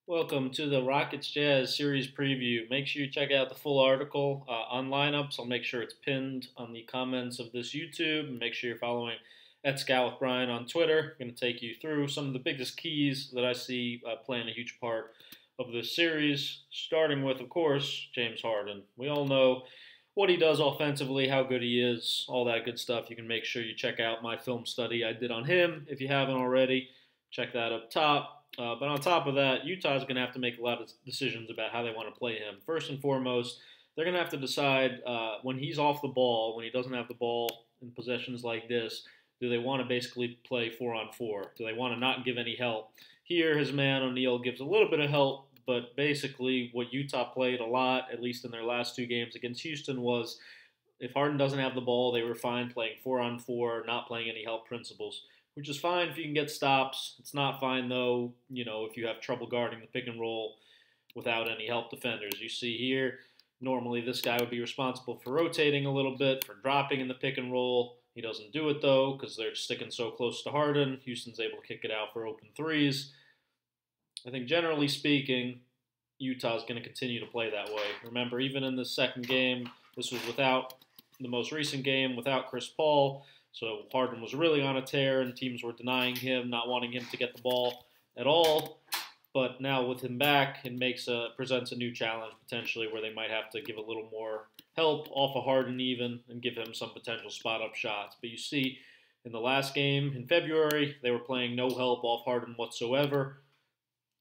Welcome to the Rockets Jazz series preview. Make sure you check out the full article on lineups. I'll make sure it's pinned on the comments of this YouTube. And make sure you're following at ScoutWithBryan on Twitter. I'm going to take you through some of the biggest keys that I see playing a huge part of this series, starting with, of course, James Harden. We all know what he does offensively, how good he is, all that good stuff. You can make sure you check out my film study I did on him if you haven't already. Check that up top. But on top of that, Utah's going to have to make a lot of decisions about how they want to play him. First and foremost, they're going to have to decide when he's off the ball, when he doesn't have the ball in possessions like this, do they want to basically play 4-on-4? Do they want to not give any help? Here, his man O'Neal gives a little bit of help, but basically what Utah played a lot, at least in their last two games against Houston, was if Harden doesn't have the ball, they were fine playing 4-on-4, not playing any help principles, which is fine if you can get stops. It's not fine, though, if you have trouble guarding the pick and roll without any help defenders. You see here, normally this guy would be responsible for rotating a little bit, for dropping in the pick and roll. He doesn't do it, though, because they're sticking so close to Harden. Houston's able to kick it out for open threes. I think generally speaking, Utah's going to continue to play that way. Remember, even in the second game, this was without the most recent game, without Chris Paul. So Harden was really on a tear, and teams were denying him, not wanting him to get the ball at all. But now with him back, it presents a new challenge potentially where they might have to give a little more help off of Harden even and give him some potential spot-up shots. But you see, in the last game in February, they were playing no help off Harden whatsoever.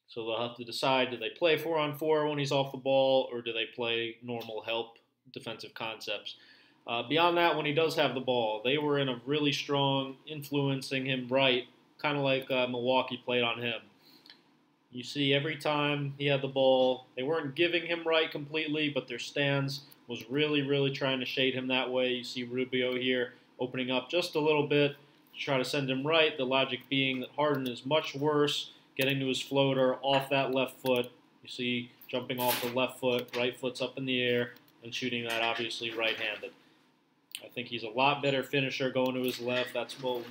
So they'll have to decide, do they play 4-on-4 when he's off the ball, or do they play normal help defensive concepts? Beyond that, when he does have the ball, they were in a really strong influencing him right, kind of like Milwaukee played on him. You see every time he had the ball, they weren't giving him right completely, but their stance was really, really trying to shade him that way. You see Rubio here opening up just a little bit to try to send him right, the logic being that Harden is much worse getting to his floater off that left foot. You see jumping off the left foot, right foot's up in the air, and shooting that obviously right-handed. I think he's a lot better finisher going to his left. That's what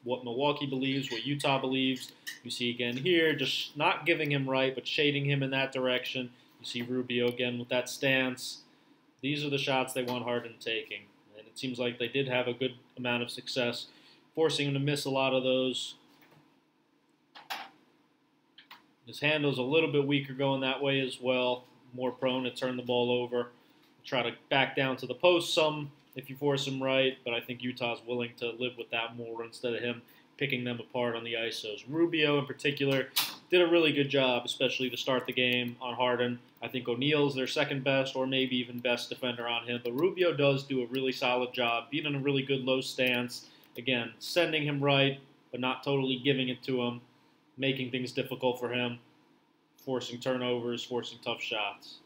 Milwaukee believes, what Utah believes. You see again here, just not giving him right, but shading him in that direction. You see Rubio again with that stance. These are the shots they want Harden taking. And it seems like they did have a good amount of success, forcing him to miss a lot of those. His handle's a little bit weaker going that way as well. More prone to turn the ball over. Try to back down to the post some if you force him right, but I think Utah's willing to live with that more instead of him picking them apart on the ISOs. Rubio, in particular, did a really good job, especially to start the game on Harden. I think O'Neal's their second best or maybe even best defender on him, but Rubio does do a really solid job, being in a really good low stance. Again, sending him right, but not totally giving it to him, making things difficult for him, forcing turnovers, forcing tough shots.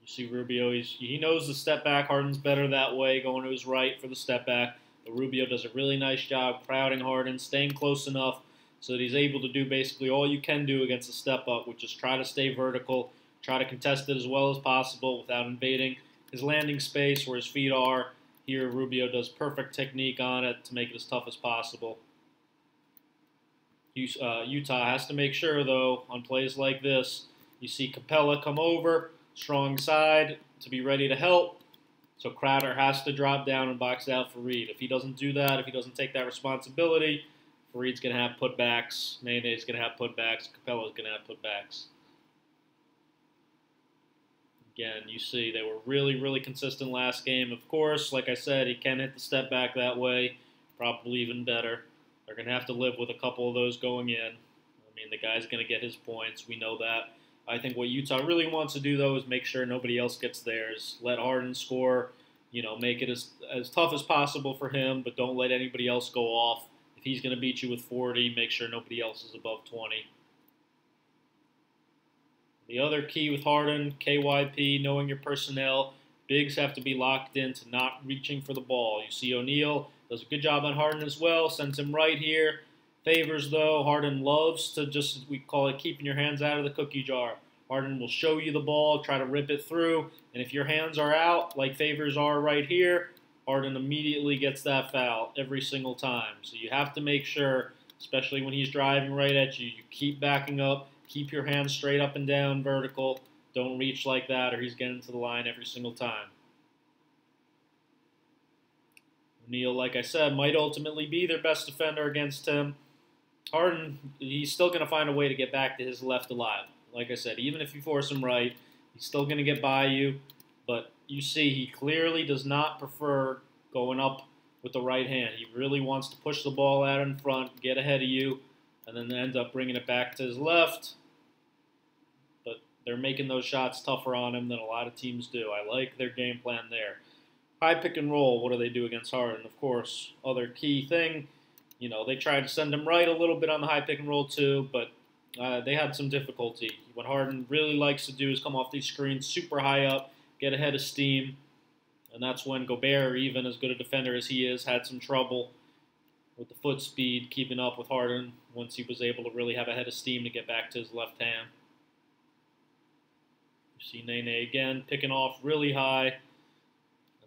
You see Rubio, he knows the step back. Harden's better that way, going to his right for the step back. But Rubio does a really nice job crowding Harden, staying close enough so that he's able to do basically all you can do against a step up, which is try to stay vertical, try to contest it as well as possible without invading his landing space where his feet are. Here, Rubio does perfect technique on it to make it as tough as possible. Utah has to make sure, though, on plays like this, you see Capella come over, strong side to be ready to help. So Crowder has to drop down and box out Fareed. If he doesn't do that, if he doesn't take that responsibility, Fareed's going to have putbacks, Nene's going to have putbacks, Capella's going to have putbacks. Again, you see they were really, really consistent last game. Of course, like I said, he can hit the step back that way, probably even better. They're going to have to live with a couple of those going in. I mean, the guy's going to get his points. We know that. I think what Utah really wants to do, though, is make sure nobody else gets theirs. Let Harden score, make it as tough as possible for him, but don't let anybody else go off. If he's going to beat you with 40, make sure nobody else is above 20. The other key with Harden, KYP, knowing your personnel, bigs have to be locked in to not reaching for the ball. You see O'Neal does a good job on Harden as well, sends him right here. Favors, though, Harden loves to just, we call it keeping your hands out of the cookie jar. Harden will show you the ball, try to rip it through, and if your hands are out, like Favors are right here, Harden immediately gets that foul every single time. So you have to make sure especially when he's driving right at you. You keep backing up, keep your hands straight up and down, vertical. Don't reach like that, or he's getting to the line every single time. O'Neal, like I said, might ultimately be their best defender against him. Harden, he's still going to find a way to get back to his left alive. Like I said, even if you force him right, he's still going to get by you. But you see, he clearly does not prefer going up with the right hand. He really wants to push the ball out in front, get ahead of you, and then end up bringing it back to his left. But they're making those shots tougher on him than a lot of teams do. I like their game plan there. High pick and roll, what do they do against Harden? Of course, other key thing, they tried to send him right a little bit on the high pick and roll too, but they had some difficulty. What Harden really likes to do is come off these screens super high up, get ahead of steam, and that's when Gobert, even as good a defender as he is, had some trouble with the foot speed keeping up with Harden once he was able to really have a head of steam to get back to his left hand. You see Nene again picking off really high.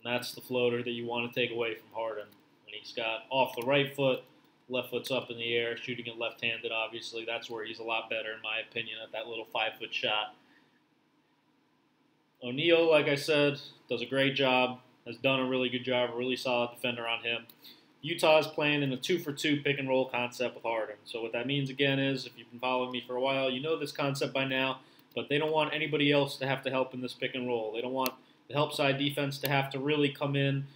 That's the floater that you want to take away from Harden. When he's got off the right foot, left foot's up in the air, shooting it left-handed, obviously. That's where he's a lot better, in my opinion, at that little 5-foot shot. O'Neal, like I said, does a great job, has done a really good job, a really solid defender on him. Utah's playing in a 2-for-2 pick-and-roll concept with Harden. So what that means, again, is if you've been following me for a while, you know this concept by now, but they don't want anybody else to have to help in this pick-and-roll. They don't want the help side defense to have to really come in.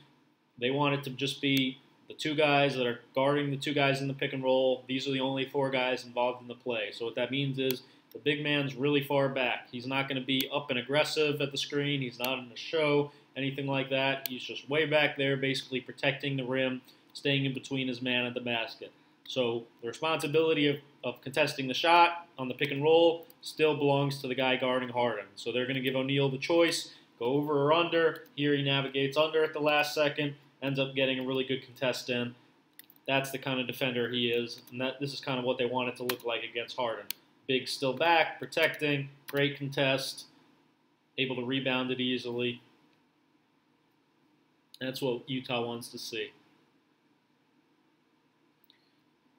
They want it to just be the two guys that are guarding the two guys in the pick and roll. These are the only four guys involved in the play. So what that means is the big man's really far back. He's not going to be up and aggressive at the screen. He's not in the show, anything like that. He's just way back there basically protecting the rim, staying in between his man and the basket. So the responsibility of contesting the shot on the pick and roll still belongs to the guy guarding Harden. So they're going to give O'Neal the choice. Go over or under. Here he navigates under at the last second, ends up getting a really good contest in. That's the kind of defender he is, and this is kind of what they want it to look like against Harden. Big still back, protecting, great contest, able to rebound it easily. That's what Utah wants to see.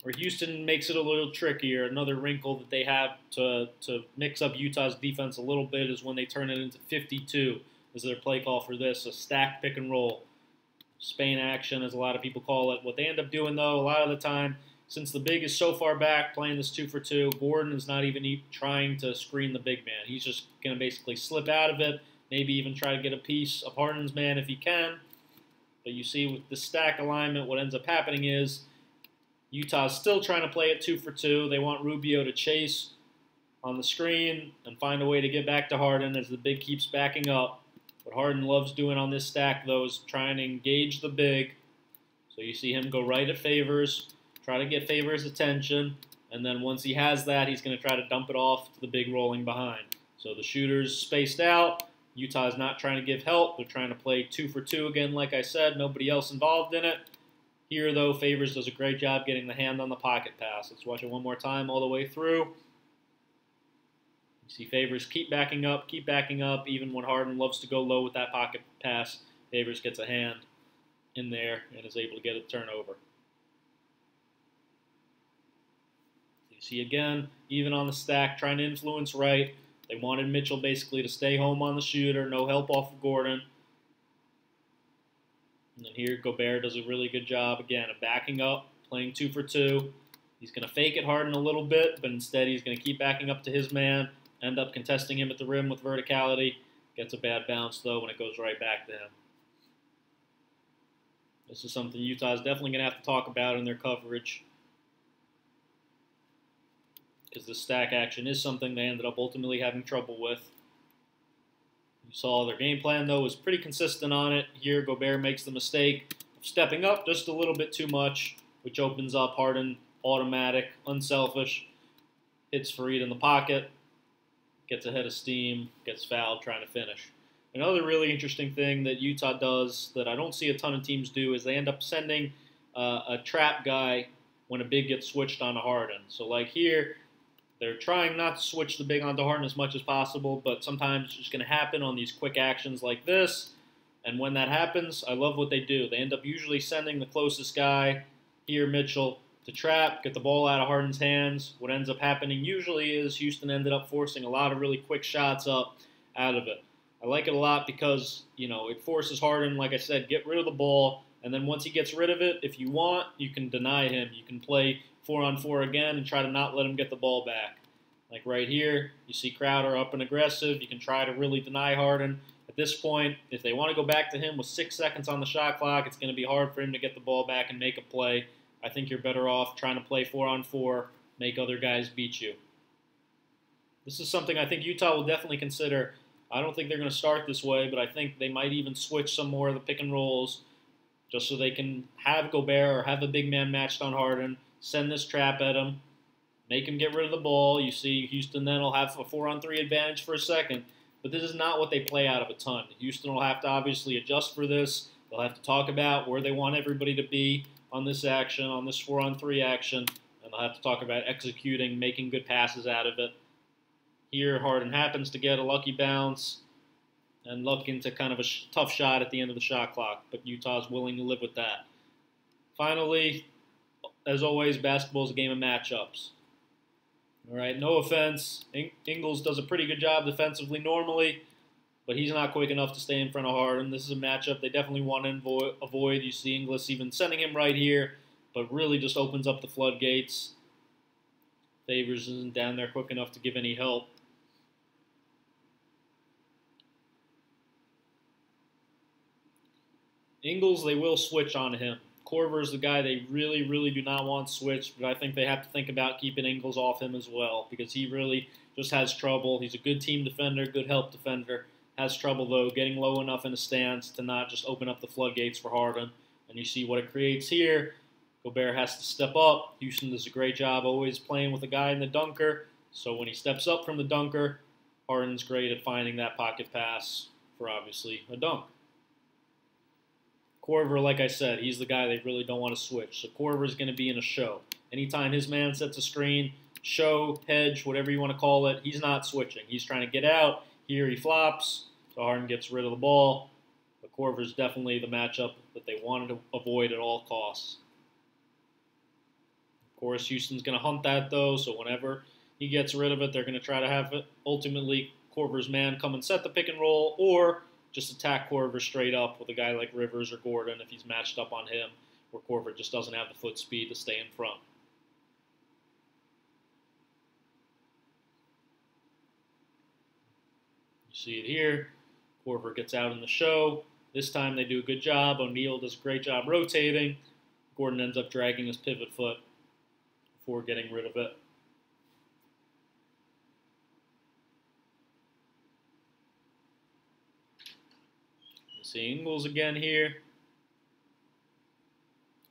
Where Houston makes it a little trickier, another wrinkle that they have to mix up Utah's defense a little bit is when they turn it into 52, is their play call for this, a stacked pick and roll. Spain action, as a lot of people call it. What they end up doing, though, a lot of the time, since the big is so far back playing this 2-for-2, Gordon is not even trying to screen the big man. He's just going to basically slip out of it, maybe even try to get a piece of Harden's man if he can. But you see with the stack alignment, what ends up happening is Utah's still trying to play it 2-for-2. They want Rubio to chase on the screen and find a way to get back to Harden as the big keeps backing up. What Harden loves doing on this stack, though, is trying to engage the big. So you see him go right at Favors, try to get Favors' attention, and then once he has that, he's going to try to dump it off to the big rolling behind. So the shooter's spaced out. Utah's not trying to give help. They're trying to play 2-for-2 again, like I said. Nobody else involved in it. Here, though, Favors does a great job getting the hand on the pocket pass. Let's watch it one more time all the way through. You see Favors keep backing up, even when Harden loves to go low with that pocket pass. Favors gets a hand in there and is able to get a turnover. You see again, even on the stack, trying to influence right. They wanted Mitchell basically to stay home on the shooter, no help off of Gordon. And then here, Gobert does a really good job, again, of backing up, playing 2-for-2. He's going to fake it Harden a little bit, but instead he's going to keep backing up to his man, end up contesting him at the rim with verticality. Gets a bad bounce, though, when it goes right back to him. This is something Utah's definitely going to have to talk about in their coverage, because the stack action is something they ended up ultimately having trouble with. You saw their game plan, though, was pretty consistent on it. Here, Gobert makes the mistake of stepping up just a little bit too much, which opens up Harden automatic, unselfish, hits Fareed in the pocket, gets ahead of steam, gets fouled trying to finish. Another really interesting thing that Utah does that I don't see a ton of teams do is they end up sending a trap guy when a big gets switched onto Harden. So like here, they're trying not to switch the big onto Harden as much as possible, but sometimes it's just going to happen on these quick actions like this. And when that happens, I love what they do. They end up usually sending the closest guy, here Mitchell, to trap, get the ball out of Harden's hands. What ends up happening usually is Houston ended up forcing a lot of really quick shots up out of it. I like it a lot because, it forces Harden, like I said, get rid of the ball. And then once he gets rid of it, if you want, you can deny him. You can play 4-on-4 again and try to not let him get the ball back. Like right here, you see Crowder up and aggressive. You can try to really deny Harden. At this point, if they want to go back to him with 6 seconds on the shot clock, it's going to be hard for him to get the ball back and make a play. I think you're better off trying to play 4-on-4, make other guys beat you. This is something I think Utah will definitely consider. I don't think they're going to start this way, but I think they might even switch some more of the pick and rolls just so they can have Gobert or have a big man matched on Harden, send this trap at him, make him get rid of the ball. You see Houston then will have a 4-on-3 advantage for a second, but this is not what they play out of a ton. Houston will have to obviously adjust for this. They'll have to talk about where they want everybody to be on this action, on this 4-on-3 action, and they'll have to talk about executing, making good passes out of it. Here, Harden happens to get a lucky bounce and luck into kind of a tough shot at the end of the shot clock, but Utah's willing to live with that. Finally, as always, basketball is a game of matchups. All right, no offense. Ingles does a pretty good job defensively normally, but he's not quick enough to stay in front of Harden. This is a matchup they definitely want to avoid. You see Ingles even sending him right here, but really just opens up the floodgates. Favors isn't down there quick enough to give any help. Ingles, they will switch on him. Korver is the guy they really, really do not want switched, but I think they have to think about keeping Ingles off him as well because he really just has trouble. He's a good team defender, good help defender. Has trouble, though, getting low enough in a stance to not just open up the floodgates for Harden. And you see what it creates here. Gobert has to step up. Houston does a great job always playing with a guy in the dunker. So when he steps up from the dunker, Harden's great at finding that pocket pass for, obviously, a dunk. Korver, like I said, he's the guy they really don't want to switch. So Korver is going to be in a show. Anytime his man sets a screen, show, hedge, whatever you want to call it, he's not switching. He's trying to get out. Here he flops. So Harden gets rid of the ball. But Korver is definitely the matchup that they wanted to avoid at all costs. Of course, Houston's going to hunt that, though. So whenever he gets rid of it, they're going to try to have it, ultimately Korver's man come and set the pick and roll, or just attack Korver straight up with a guy like Rivers or Gordon if he's matched up on him, where Korver just doesn't have the foot speed to stay in front. You see it here. Korver gets out in the show. This time they do a good job. O'Neal does a great job rotating. Gordon ends up dragging his pivot foot before getting rid of it. See Ingles again here.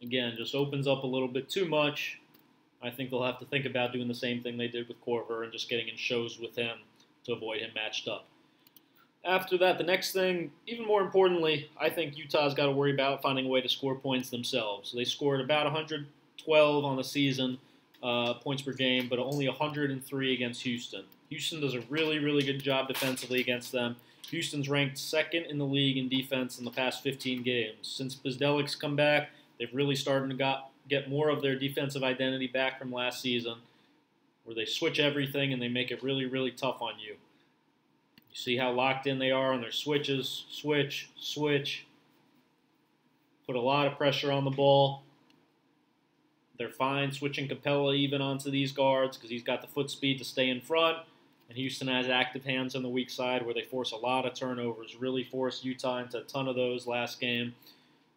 Again, just opens up a little bit too much. I think they'll have to think about doing the same thing they did with Korver and just getting in shows with him to avoid him matched up. After that, the next thing, even more importantly, I think Utah's got to worry about finding a way to score points themselves. They scored about 112 on the season, points per game, but only 103 against Houston. Houston does a really, really good job defensively against them. Houston's ranked second in the league in defense in the past 15 games. Since Bzdelik's come back, they've really started to get more of their defensive identity back from last season, where they switch everything and they make it really, really tough on you. You see how locked in they are on their switches. Switch, switch. Put a lot of pressure on the ball. They're fine switching Capella even onto these guards because he's got the foot speed to stay in front. And Houston has active hands on the weak side where they force a lot of turnovers, really forced Utah into a ton of those last game.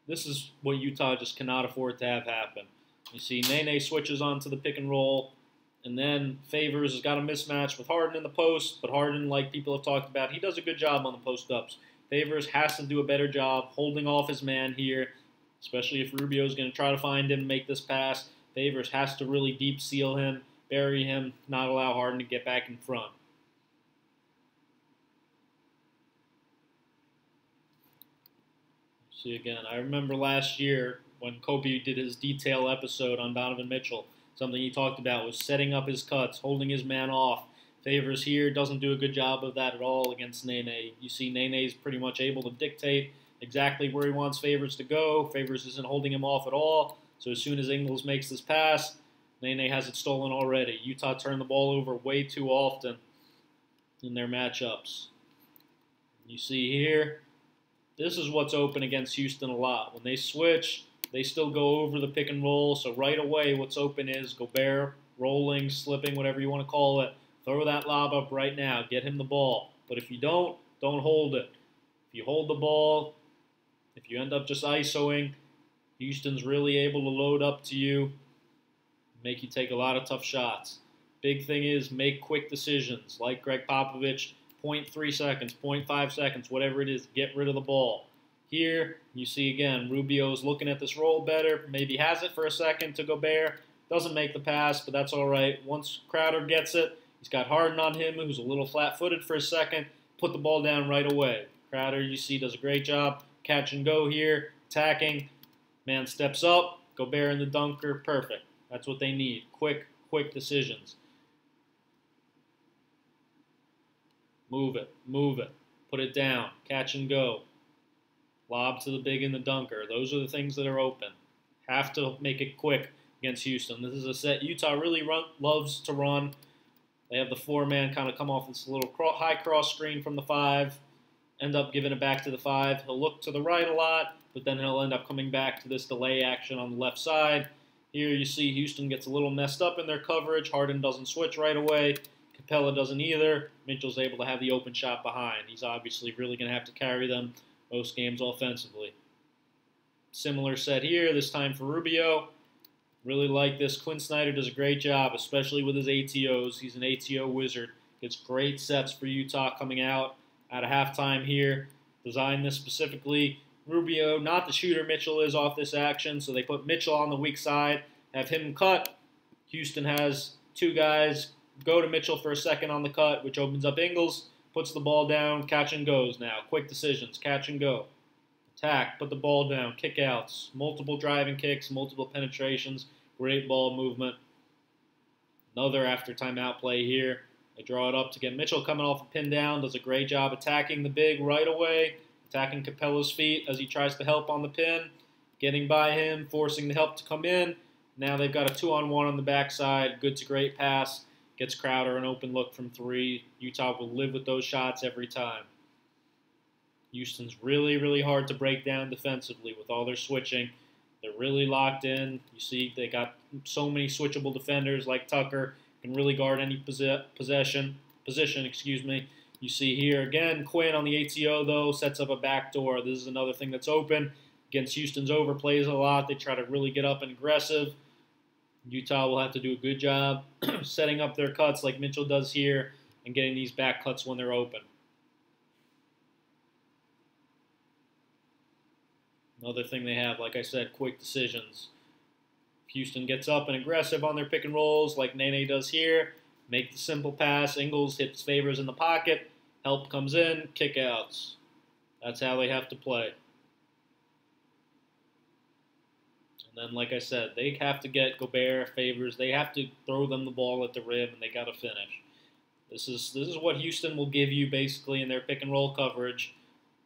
This is what Utah just cannot afford to have happen. You see Nene switches onto the pick and roll, and then Favors has got a mismatch with Harden in the post, but Harden, like people have talked about, he does a good job on the post-ups. Favors has to do a better job holding off his man here, especially if Rubio's going to try to find him and make this pass. Favors has to really deep seal him, bury him, not allow Harden to get back in front. See, again, I remember last year when Kobe did his detail episode on Donovan Mitchell, something he talked about was setting up his cuts, holding his man off. Favors here doesn't do a good job of that at all against Nene. You see Nene's pretty much able to dictate exactly where he wants Favors to go. Favors isn't holding him off at all, So as soon as Ingles makes this pass, Nene has it stolen already. Utah turned the ball over way too often in their matchups. You see here, this is what's open against Houston a lot. When they switch, they still go over the pick and roll. So right away, what's open is Gobert rolling, slipping, whatever you want to call it. Throw that lob up right now. Get him the ball. But if you don't hold it. If you hold the ball, if you end up just ISOing, Houston's really able to load up to you, make you take a lot of tough shots. Big thing is make quick decisions. Like Greg Popovich, 0.3 seconds, 0.5 seconds, whatever it is, get rid of the ball. Here, you see again, Rubio's looking at this roll better, maybe has it for a second to Gobert, doesn't make the pass, but that's all right. Once Crowder gets it, he's got Harden on him, who's a little flat-footed for a second, put the ball down right away. Crowder, you see, does a great job. Catch and go here, attacking. Man steps up, Gobert in the dunker, perfect. That's what they need, quick decisions. Move it, put it down, catch and go. Lob to the big in the dunker. Those are the things that are open. Have to make it quick against Houston. This is a set Utah really loves to run. They have the four-man kind of come off this little high cross screen from the 5, end up giving it back to the 5. He'll look to the right a lot, but then he'll end up coming back to this delay action on the left side. Here you see Houston gets a little messed up in their coverage. Harden doesn't switch right away. Capella doesn't either. Mitchell's able to have the open shot behind. He's obviously really going to have to carry them most games offensively. Similar set here, this time for Rubio. Really like this. Quinn Snyder does a great job, especially with his ATOs. He's an ATO wizard. Gets great sets for Utah coming out of halftime here. Designed this specifically. Rubio, not the shooter Mitchell is off this action, so they put Mitchell on the weak side, have him cut. Houston has two guys go to Mitchell for a second on the cut, which opens up Ingles, puts the ball down, catch and goes now. Quick decisions, catch and go. Attack, put the ball down, kick outs, multiple driving kicks, multiple penetrations, great ball movement. Another after timeout play here. They draw it up to get Mitchell coming off a pin down, does a great job attacking the big right away, attacking Capella's feet as he tries to help on the pin, getting by him, forcing the help to come in. Now they've got a 2-on-1 on the backside, good to great pass. Gets Crowder an open look from 3. Utah will live with those shots every time. Houston's really hard to break down defensively with all their switching. They're really locked in. You see they got so many switchable defenders like Tucker, can really guard any position. You see here again, Quinn on the ATO though, sets up a backdoor. This is another thing that's open. Against Houston's overplays a lot. They try to really get up and aggressive. Utah will have to do a good job setting up their cuts like Mitchell does here and getting these back cuts when they're open. Another thing they have, like I said, quick decisions. If Houston gets up and aggressive on their pick and rolls like Nene does here, make the simple pass. Ingles hits Favors in the pocket. Help comes in, kick outs. That's how they have to play. And then, like I said, they have to get Gobert, Favors. They have to throw them the ball at the rim, and they got to finish. This is what Houston will give you basically in their pick and roll coverage,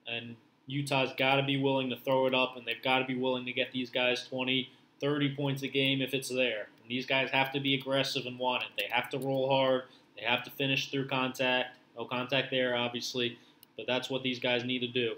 and Utah's got to be willing to throw it up, and they've got to be willing to get these guys 20, 30 points a game if it's there. And these guys have to be aggressive and want it. They have to roll hard. They have to finish through contact. No contact there, obviously, but that's what these guys need to do.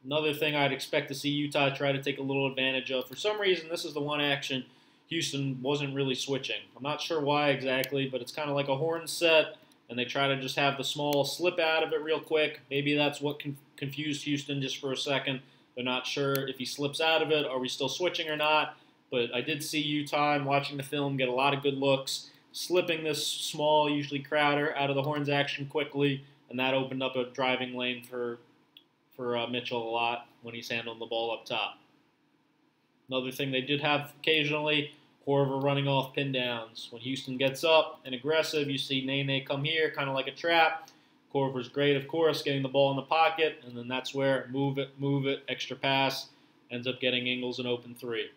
Another thing I'd expect to see Utah try to take a little advantage of. For some reason, this is the one action Houston wasn't really switching. I'm not sure why exactly, but it's kind of like a horn set, and they try to just have the small slip out of it real quick. Maybe that's what confused Houston just for a second. They're not sure if he slips out of it, are we still switching or not? But I did see Utah, and watching the film, get a lot of good looks, slipping this small, usually Crowder, out of the horns action quickly, and that opened up a driving lane for Mitchell a lot when he's handling the ball up top. Another thing they did have occasionally, Korver running off pin downs. When Houston gets up and aggressive, you see Nene come here, kind of like a trap. Korver's great, of course, getting the ball in the pocket, and then that's where move it, extra pass, ends up getting Ingles an open 3.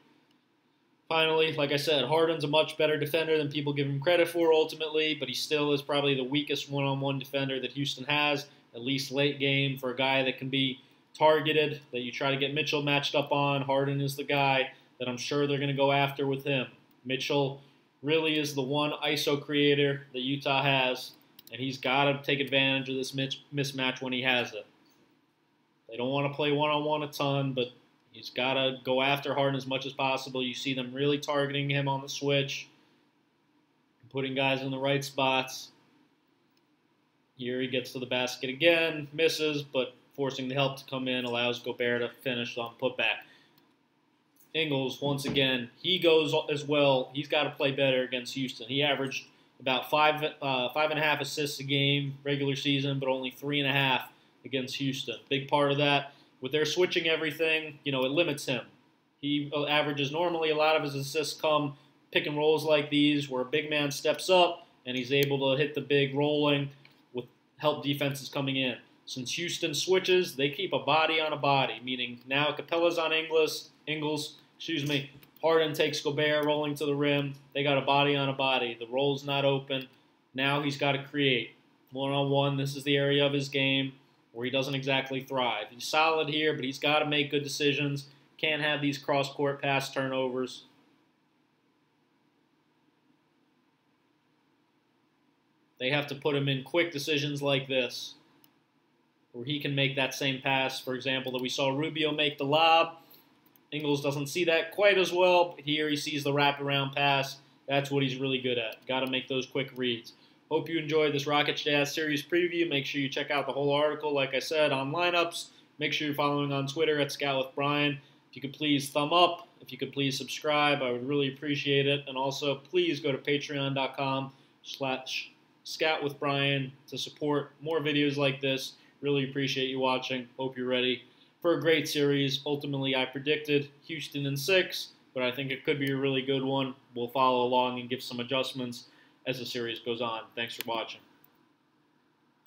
Finally, like I said, Harden's a much better defender than people give him credit for ultimately, but he still is probably the weakest one-on-one defender that Houston has, at least late game, for a guy that can be targeted, that you try to get Mitchell matched up on. Harden is the guy that I'm sure they're going to go after with him. Mitchell really is the one ISO creator that Utah has, and he's got to take advantage of this mismatch when he has it. They don't want to play one-on-one a ton, but he's got to go after Harden as much as possible. You see them really targeting him on the switch, putting guys in the right spots. Here he gets to the basket again, misses, but forcing the help to come in allows Gobert to finish on putback. Ingles, once again, he goes as well. He's got to play better against Houston. He averaged about five and a half assists a game regular season, but only 3.5 against Houston. Big part of that, with their switching everything, it limits him. He averages normally a lot of his assists come pick and rolls like these, where a big man steps up and he's able to hit the big rolling with help defenses coming in. Since Houston switches, they keep a body on a body, meaning now Capella's on Ingles. Harden takes Gobert rolling to the rim. They got a body on a body. The roll's not open. Now he's got to create. One-on-one, this is the area of his game where he doesn't exactly thrive. He's solid here, but he's got to make good decisions. Can't have these cross-court pass turnovers. They have to put him in quick decisions like this, where he can make that same pass, for example, that we saw Rubio make the lob. Ingles doesn't see that quite as well, but here he sees the wraparound pass. That's what he's really good at. Got to make those quick reads. Hope you enjoyed this Rockets Jazz series preview. Make sure you check out the whole article, like I said, on lineups. Make sure you're following on Twitter at ScoutWithBryan. If you could please thumb up, if you could please subscribe, I would really appreciate it. And also, please go to patreon.com/ScoutWithBryan to support more videos like this. Really appreciate you watching. Hope you're ready for a great series. Ultimately, I predicted Houston in 6, but I think it could be a really good one. We'll follow along and give some adjustments as the series goes on. Thanks for watching.